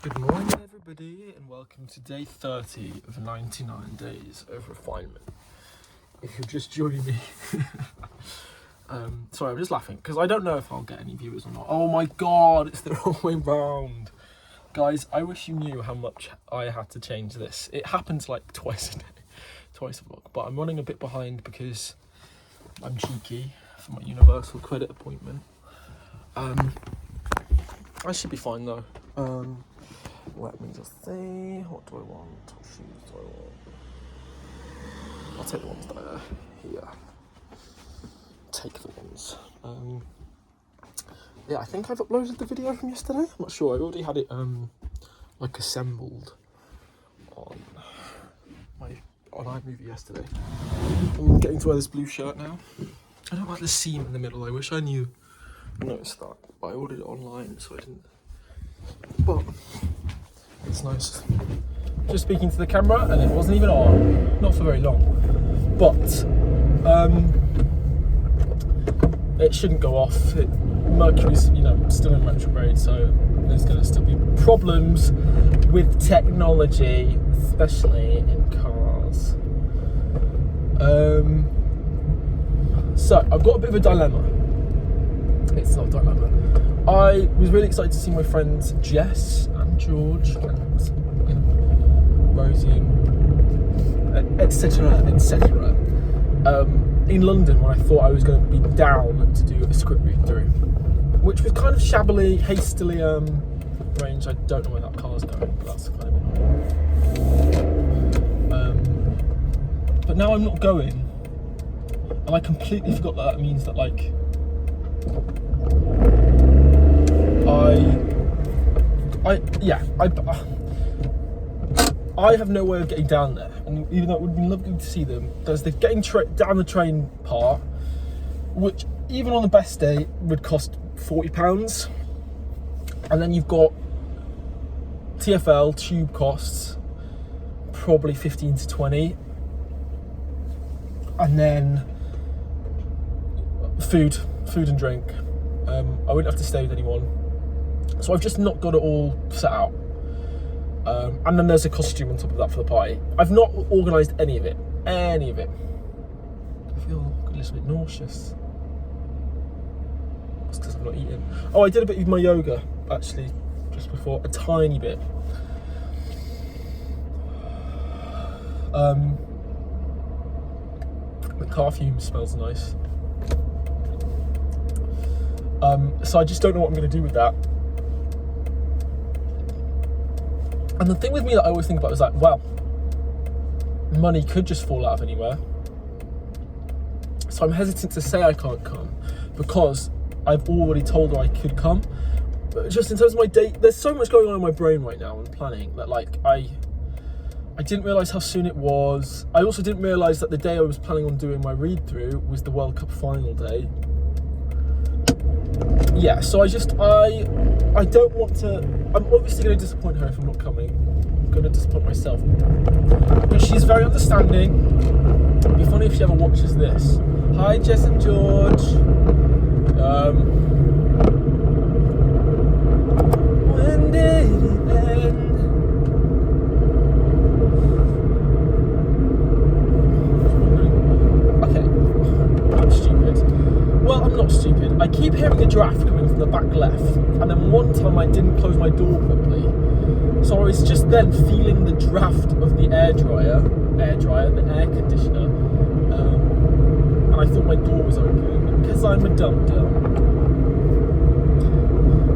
Good morning everybody and welcome to day 30 of 99 days of refinement. If you're just joining me, sorry, I'm just laughing because I don't know if I'll get any viewers or not. Oh my god, it's the wrong way round. Guys, I wish you knew how much I had to change this. It happens like twice a day, twice a vlog, but I'm running a bit behind because I'm cheeky for my universal credit appointment. I should be fine though. Let me just see, what do I want? What shoes do I want? I'll take the ones that are here. Take the ones. Yeah, I think I've uploaded the video from yesterday. I'm not sure. I already had it like assembled on iMovie yesterday. I'm getting to wear this blue shirt now. I don't like the seam in the middle. I wish I noticed that, but I ordered it online, so I didn't. But it's nice. Just speaking to the camera, and it wasn't even on. Not for very long, but it shouldn't go off. Mercury's, still in retrograde, so there's going to still be problems with technology, especially in cars. So I've got a bit of a dilemma. It's not a dilemma. I was really excited to see my friends Jess and George and Rosie, etc. In London, when I thought I was going to be down to do a script read through, which was kind of shabbily, hastily arranged. I don't know where that car's going, but that's kind of annoying. But now I'm not going, and I completely forgot that means that I have no way of getting down there, and even though it would be lovely to see them, there's the getting down the train part, which even on the best day would cost £40, and then you've got TfL tube costs probably 15 to 20, and then food and drink. I wouldn't have to stay with anyone. So I've just not got it all set out. And then there's a costume on top of that for the party. I've not organised any of it. I feel a little bit nauseous. That's because I've not eaten. Oh, I did a bit of my yoga, actually, just before. A tiny bit. The car fume smells nice. So I just don't know what I'm going to do with that. And the thing with me that I always think about is money could just fall out of anywhere. So I'm hesitant to say I can't come because I've already told her I could come. But just in terms of my date, there's so much going on in my brain right now and planning that I didn't realise how soon it was. I also didn't realise that the day I was planning on doing my read through was the World Cup final day. Yeah, so I don't want to. I'm obviously going to disappoint her if I'm not coming. I'm going to disappoint myself. But she's very understanding. It'd be funny if she ever watches this. Hi, Jess and George. When did it end? Okay, I'm stupid. Well, I'm not stupid. I keep hearing a draft coming from the back left, and then one time I didn't close my door properly, so I was just then feeling the draft of the air dryer, the air conditioner, and I thought my door was open because I'm a dum-dum.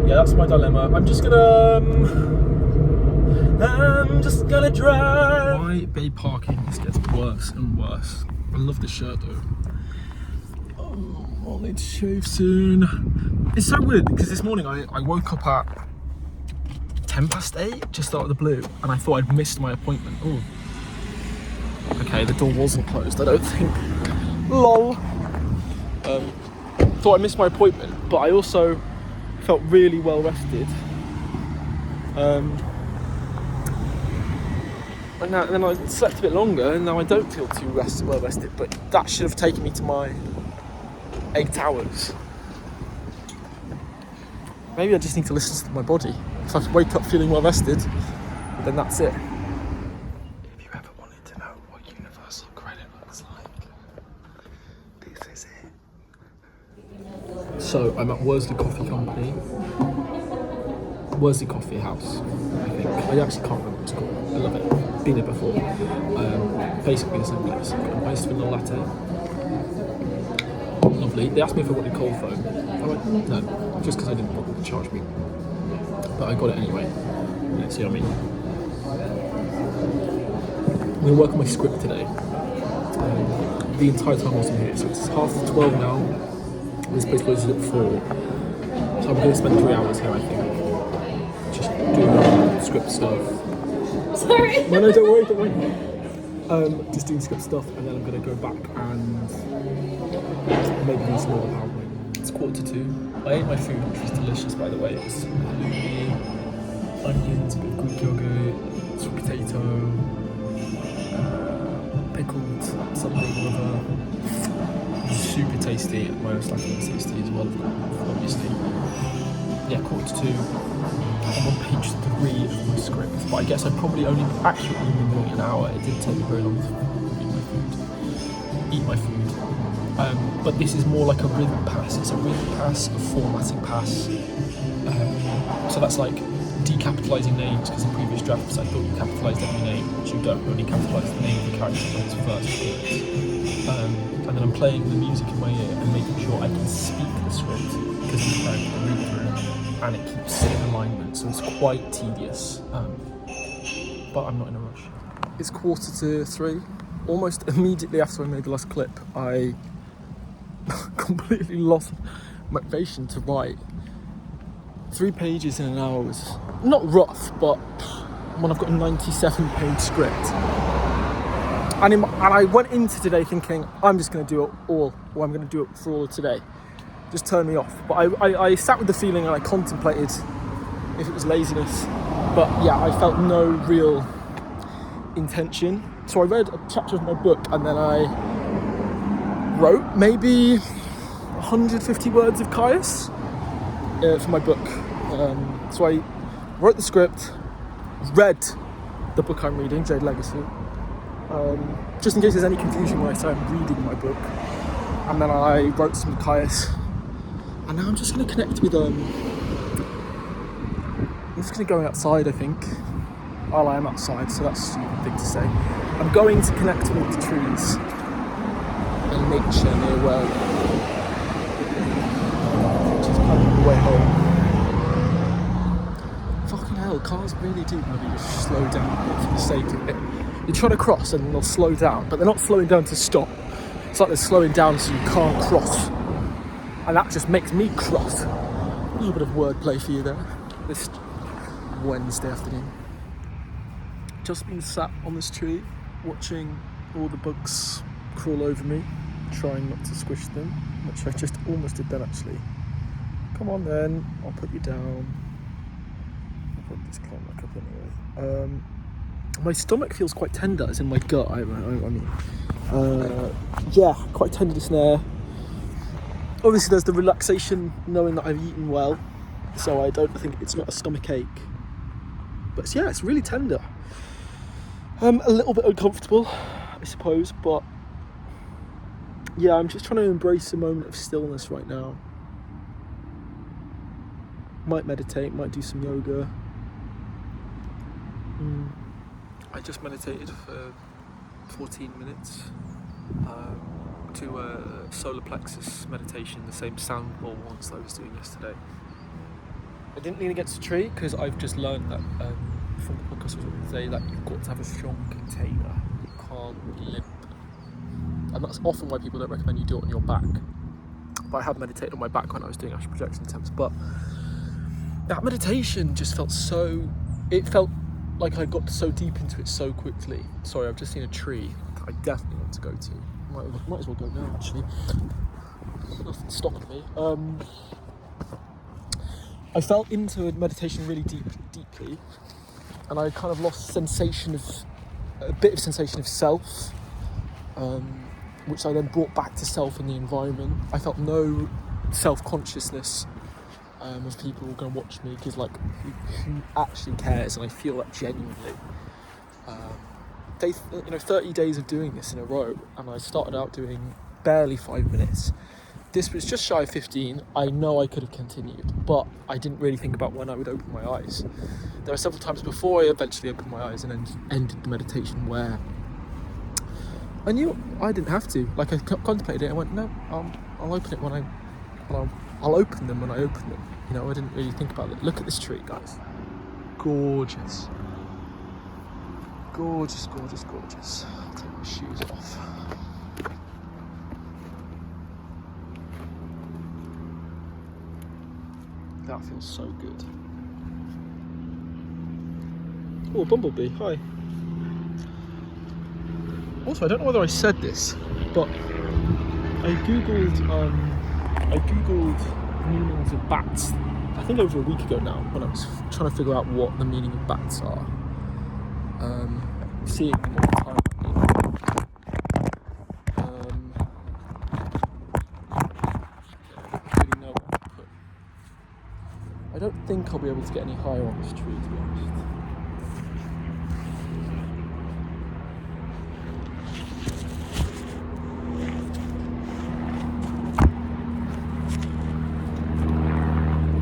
Yeah, that's my dilemma. I'm just gonna drive. My bay parking just gets worse and worse. I love this shirt though. I'll need to shave soon. It's so weird because this morning I woke up at 8:10, just out of the blue, and I thought I'd missed my appointment. Oh, okay, the door wasn't closed, I don't think. Lol. Thought I missed my appointment, but I also felt really well rested. And then I slept a bit longer, and now I don't feel too well rested, but that should have taken me to my 8 hours. Maybe I just need to listen to my body. If I wake up feeling well rested, then that's it. If you ever wanted to know what universal credit looks like, this is it. So I'm at Worsley Coffee Company. Worsley Coffee House, I think. I actually can't remember what it's called. I love it. Been here before. Basically the same place. Got an iced vanilla latte. Lovely. They asked me if I wanted cold foam. I went, no, just because I didn't want them to charge me. But I got it anyway. And it's yummy. I'm going to work on my script today. The entire time I was here. So it's 12:30 now. This place closes at 4. So I'm going to spend 3 hours here, I think. Just doing script stuff. Sorry. No, don't worry. Just doing script stuff, and then I'm going to go back and maybe do some more PowerPoint. It's 1:45. I ate my food, which was delicious, by the way. It was halloumi, onions, a bit of Greek yogurt, sweet potato, pickled something or other. Super tasty. My own slack is tasty as well, obviously. Yeah, 1:45. I'm on page 3 of my script, but I guess I probably only been doing an hour. It didn't take me very long to eat my food. But this is more like a rhythm pass. It's a rhythm pass, a formatting pass. So that's like decapitalising names, because in previous drafts I thought you capitalised every name, which you don't. You only capitalise the name of the character when it's first appears. And then I'm playing the music in my ear and making sure I can speak the script, because I'm trying to read through, and it keeps it in alignment, so it's quite tedious. But I'm not in a rush. It's 3:15. Almost immediately after I made the last clip, I completely lost motivation to write. 3 pages in an hour was not rough, but when I've got a 97-page script. And I went into today thinking, I'm just going to do it all, or I'm going to do it for all of today. Just turn me off. But I sat with the feeling and I contemplated if it was laziness. But yeah, I felt no real intention. So I read a chapter of my book, and then I wrote maybe 150 words of Caius for my book. So I wrote the script, read the book I'm reading, Jade Legacy, just in case there's any confusion when I say I'm reading my book. And then I wrote some Caius, and now I'm just going to connect with I'm just going to go outside, I think. Well, I am outside, so that's a stupid thing to say. I'm going to connect with the trees and nature near where I am, which is kind of the way home. Fucking hell, cars really do maybe just slow down for the sake of it. You try to cross and they'll slow down, but they're not slowing down to stop. It's like they're slowing down so you can't cross. And that just makes me cross. A little bit of wordplay for you there, this Wednesday afternoon. Just been sat on this tree, watching all the bugs crawl over me, trying not to squish them, which I just almost did then actually. Come on then, I'll put you down. I'll put this climb back up anyway. My stomach feels quite tender, as in my gut, I mean. Yeah, quite tenderness there. Obviously there's the relaxation knowing that I've eaten well, so I don't think it's not a stomach ache. But yeah, it's really tender. A little bit uncomfortable, I suppose, but yeah, I'm just trying to embrace a moment of stillness right now. Might meditate, might do some yoga. I just meditated for 14 minutes to a solar plexus meditation, the same sound bowl ones that I was doing yesterday. I didn't lean against a tree because I've just learned that from the podcast today that you've got to have a strong container. You can't limp. And that's often why people don't recommend you do it on your back. But I have meditated on my back when I was doing astral projection attempts. But that meditation just felt it felt like I got so deep into it so quickly. Sorry, I've just seen a tree that I definitely want to go to. Might as well go now, actually. Nothing's stopping me. I fell into a meditation really deeply, and I kind of lost a bit of sensation of self, which I then brought back to self in the environment. I felt no self-consciousness of people who are going to watch me, because like who actually cares, and I feel that genuinely. 30 days of doing this in a row, and I started out doing barely 5 minutes. This was just shy of 15. I know I could have continued, but I didn't really think about when I would open my eyes. There were several times before I eventually opened my eyes and then ended the meditation where I knew I didn't have to. Like, I contemplated it. I went, no, I'll open it I'll open them when I open them. You know, I didn't really think about it. Look at this tree, guys. Gorgeous. Gorgeous, gorgeous, gorgeous. I'll take my shoes off. That feels so good. Oh, bumblebee, hi. Also, I don't know whether I said this, but I googled meanings of bats, I think over a week ago now, when I was trying to figure out what the meaning of bats are. Seeing them all the time. I don't really know what to put. I don't think I'll be able to get any higher on this tree, to be honest.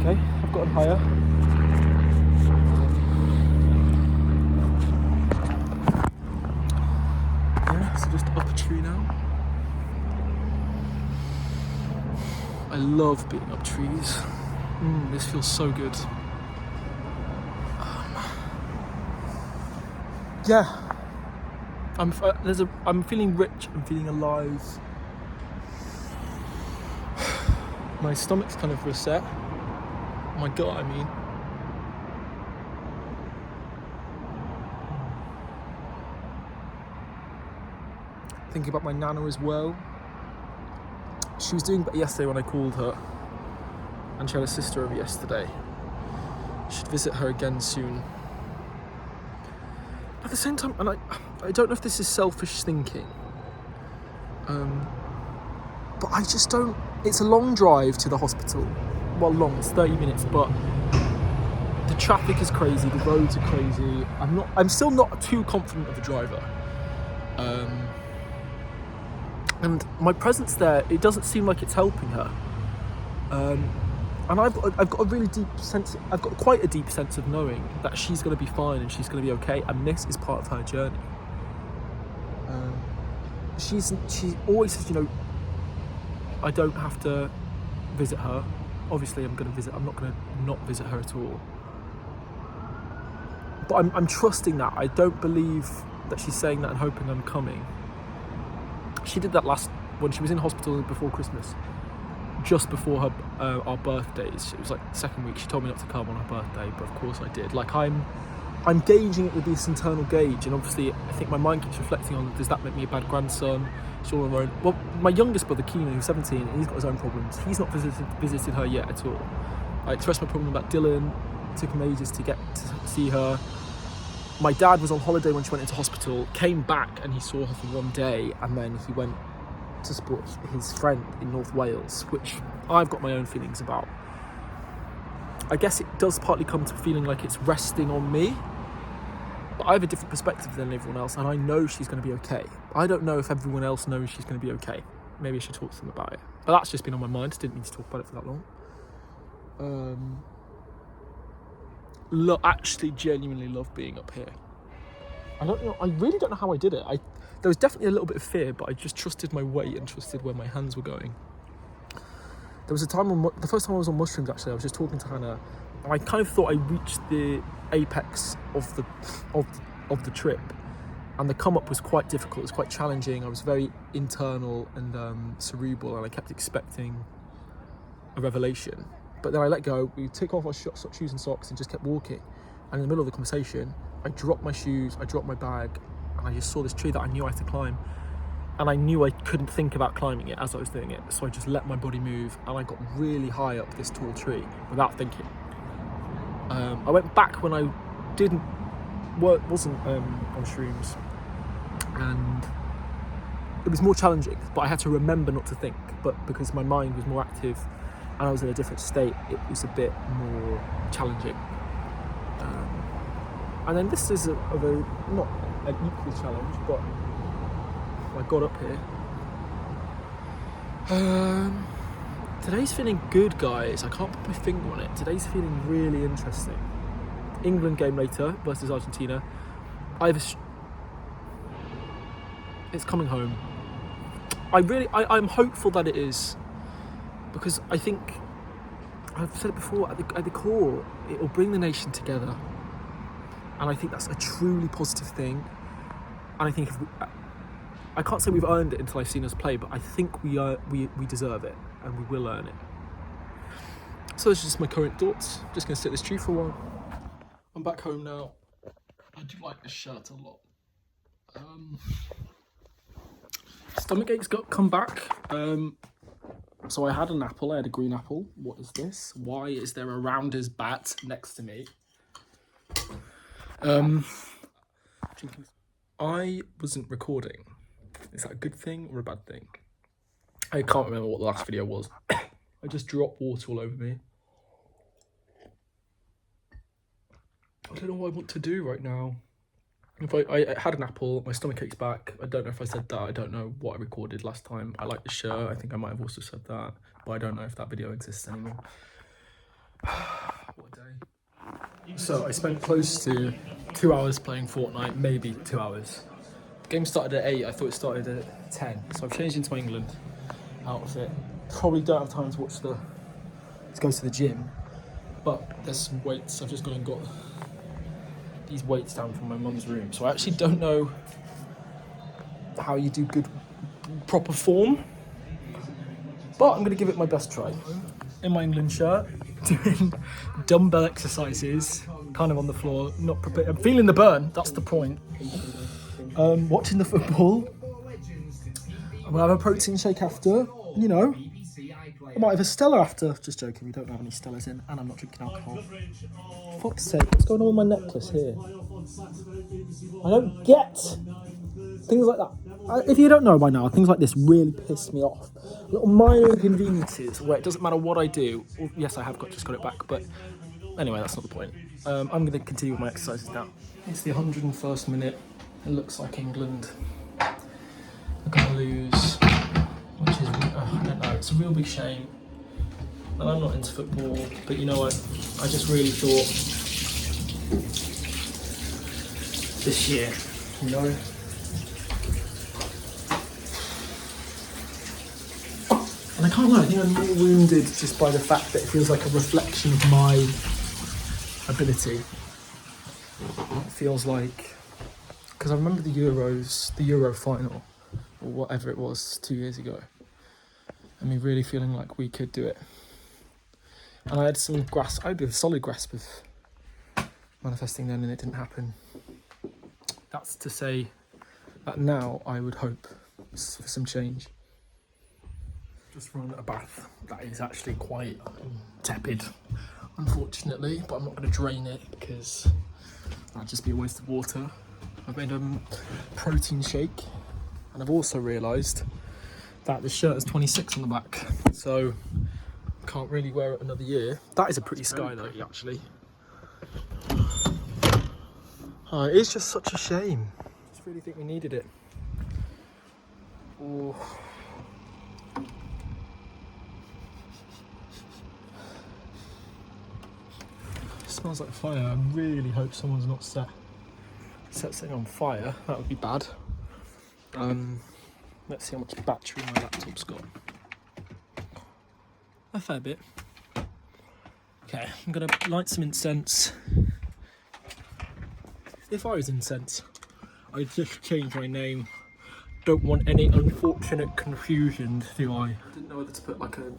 Okay, I've gotten higher. So just up a tree now. I love being up trees. This feels so good. Yeah, I'm feeling rich. I'm feeling alive. My stomach's kind of reset. My gut, I mean. Thinking about my nana as well. She was doing better yesterday when I called her, and she had a sister over yesterday. Should visit her again soon. At the same time, and I don't know if this is selfish thinking, but I just don't. It's a long drive to the hospital. Well, long, it's 30 minutes, but the traffic is crazy, the roads are crazy. I'm still not too confident of a driver. And my presence there, it doesn't seem like it's helping her. And I've got a really deep sense. I've got quite a deep sense of knowing that she's going to be fine and she's going to be okay. And this is part of her journey. She always says, you know, I don't have to visit her. Obviously, I'm going to visit. I'm not going to not visit her at all. But I'm trusting that. I don't believe that she's saying that and hoping I'm coming. She did that when she was in hospital before Christmas, just before her our birthdays. It was like the second week. She told me not to come on her birthday, but of course I did. Like I'm gauging it with this internal gauge, and obviously I think my mind keeps reflecting on, does that make me a bad grandson? She's all on her own. Well, my youngest brother Keenan, who's 17, and he's got his own problems. He's not visited her yet at all. I expressed my problem about Dylan. It took him ages to get to see her. My dad was on holiday when she went into hospital, came back and he saw her for one day, and then he went to support his friend in North Wales, which I've got my own feelings about. I guess it does partly come to feeling like it's resting on me, but I have a different perspective than everyone else, and I know she's going to be okay. I don't know if everyone else knows she's going to be okay. Maybe I should talk to them about it. But that's just been on my mind. Didn't need to talk about it for that long. Actually genuinely love being up here. I really don't know how I did it. There was definitely a little bit of fear, but I just trusted my weight and trusted where my hands were going. There was a time the first time I was on mushrooms, actually, I was just talking to Hannah, and I kind of thought I reached the apex of the trip, and the come up was quite difficult. It was quite challenging. I was very internal and cerebral, and I kept expecting a revelation. But then I let go. We took off our shoes and socks and just kept walking. And in the middle of the conversation, I dropped my shoes, I dropped my bag, and I just saw this tree that I knew I had to climb. And I knew I couldn't think about climbing it as I was doing it. So I just let my body move, and I got really high up this tall tree without thinking. I went back when I wasn't on shrooms, and it was more challenging, but I had to remember not to think. But because my mind was more active, and I was in a different state, it was a bit more challenging. And then this is not an equal challenge, but I got up here. Today's feeling good, guys. I can't put my finger on it. Today's feeling really interesting. England game later versus Argentina. It's coming home. I'm hopeful that it is, because I think, I've said it before, at the core, it will bring the nation together. And I think that's a truly positive thing. And I think I can't say we've earned it until I've seen us play, but I think we deserve it, and we will earn it. So that's just my current thoughts. Just going to sit this tree for a while. I'm back home now. I do like this shirt a lot. Stomach aches come back. So I had an apple. I had a green apple. What is this? Why is there a rounder's bat next to me? I wasn't recording. Is that a good thing or a bad thing? I can't remember what the last video was. I just dropped water all over me. I don't know what I want to do right now. If I had an apple, my stomach aches back. I don't know if I said that. I don't know what I recorded last time. I like the shirt. I think I might have also said that, but I don't know if that video exists anymore. What a day. So I spent close to 2 hours playing Fortnite, maybe 2 hours. The game started at 8, I thought it started at 10. So I've changed into my England outfit. Probably don't have time to watch to go to the gym, but there's some weights. I've just gone and got these weights down from my mum's room. So I actually don't know how you do good, proper form, but I'm gonna give it my best try. In my England shirt, doing dumbbell exercises, kind of on the floor, not prepared. I'm feeling the burn, that's the point. Watching the football. I'm gonna have a protein shake after, you know. I might have a Stella after. Just joking, we don't have any Stellas in, and I'm not drinking alcohol. For fuck's sake, what's going on with my necklace here? I don't get things like that. If you don't know by now, things like this really piss me off. Little minor inconveniences where it doesn't matter what I do. Well, yes, I have just got it back, but anyway, that's not the point. I'm going to continue with my exercises now. It's the 101st minute. It looks like England are going to lose, which is, I don't know, it's a real big shame. And I'm not into football, but you know what? I just really thought this year, you know? And I can't lie, I think I'm more wounded just by the fact that it feels like a reflection of my ability. It feels like, because I remember the Euro final, or whatever it was 2 years ago, and me really feeling like we could do it. And I had I had a solid grasp of manifesting then, and it didn't happen. That's to say that now I would hope for some change. Just run a bath that is actually quite tepid, unfortunately, but I'm not going to drain it because that'd just be a waste of water. I've made a protein shake, and I've also realised that the shirt is 26 on the back, so can't really wear it another year. That is a pretty sky though, actually. Oh, it is just such a shame. I just really think we needed it. Oh. It smells like fire. I really hope someone's not set something on fire. That would be bad. Let's see how much battery my laptop's got. A fair bit. Okay, I'm gonna light some incense. If I was incense, I'd just change my name. Don't want any unfortunate confusion, do I? I didn't know whether to put like a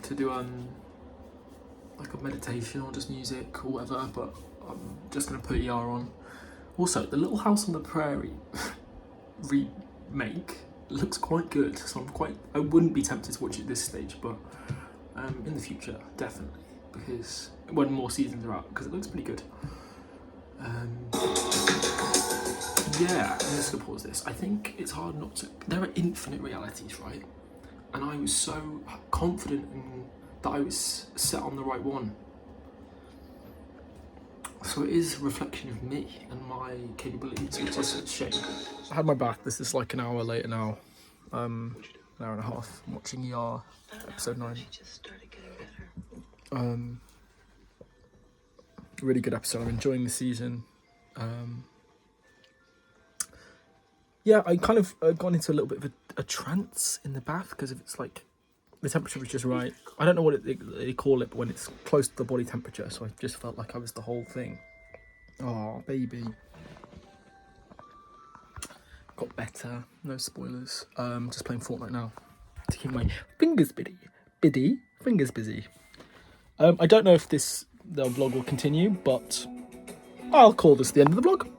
meditation or just music or whatever, but I'm just gonna put ER on. Also, the Little House on the Prairie remake looks quite good, so I wouldn't be tempted to watch it at this stage, but in the future, definitely, because when more seasons are out, because it looks pretty good. Yeah, I'm just gonna pause this. I think it's hard not to. There are infinite realities, right? And I was so confident in that I was set on the right one. So it is a reflection of me and my capabilities, which is a shame. I had my bath. This is like an hour later now. An hour and a half. I'm watching ER episode 9. Really good episode. I'm enjoying the season. Yeah, I kind of gone into a little bit of a trance in the bath because it's like the temperature was just right. I don't know what they call it, but when it's close to the body temperature, so I just felt like I was the whole thing. Oh, baby. Got better. No spoilers. Just playing Fortnite now to keep my fingers fingers busy. I don't know if the vlog will continue, but I'll call this the end of the vlog.